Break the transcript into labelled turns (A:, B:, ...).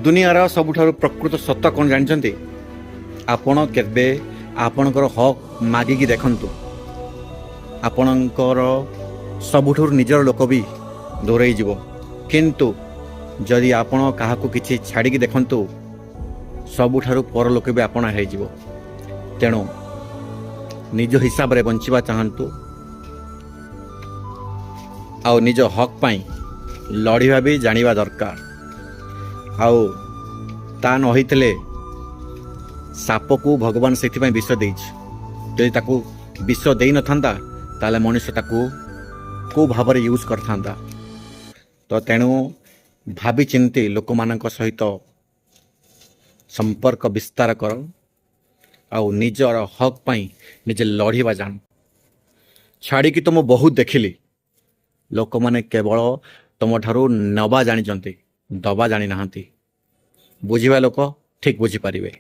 A: ଦୁନିଆର ସବୁଠାରୁ ପ୍ରକୃତ ସତ କ'ଣ ଜାଣିଛନ୍ତି? ଆପଣ କେବେ ଆପଣଙ୍କର ହକ୍ ମାଗିକି ଦେଖନ୍ତୁ। ଆପଣଙ୍କର ସବୁଠାରୁ ନିଜର ଲୋକ ବି ଦୂରେଇ ଯିବ। କିନ୍ତୁ ଯଦି ଆପଣ କାହାକୁ କିଛି ଛାଡ଼ିକି ଦେଖନ୍ତୁ, ସବୁଠାରୁ ପର ଲୋକ ବି ଆପଣ ହେଇଯିବ। ତେଣୁ ନିଜ ହିସାବରେ ବଞ୍ଚିବା ଚାହାନ୍ତୁ, ଆଉ ନିଜ ହକ୍ ପାଇଁ ଲଢ଼ିବା ବି ଜାଣିବା ଦରକାର। ଆଉ ତା ନ ହେଇଥିଲେ ସାପକୁ ଭଗବାନ ସେଥିପାଇଁ ବିଷ ଦେଇଛି। ଯଦି ତାକୁ ବିଷ ଦେଇନଥାନ୍ତା ତାହେଲେ ମଣିଷ ତାକୁ କେଉଁ ଭାବରେ ୟୁଜ୍ କରିଥାନ୍ତା। ତ ତେଣୁ ଭାବି ଚିନ୍ତି ଲୋକମାନଙ୍କ ସହିତ ସମ୍ପର୍କ ବିସ୍ତାର କର, ଆଉ ନିଜର ହକ୍ ପାଇଁ ନିଜେ ଲଢ଼ିବା ଜାଣ। ଛାଡ଼ିକି ତ ମୁଁ ବହୁତ ଦେଖିଲି, ଲୋକମାନେ କେବଳ ତୁମଠାରୁ ନେବା ଜାଣିଛନ୍ତି, ଦବା ଜାଣିନାହାନ୍ତି। ବୁଝିବା ଲୋକ ଠିକ୍ ବୁଝିପାରିବେ।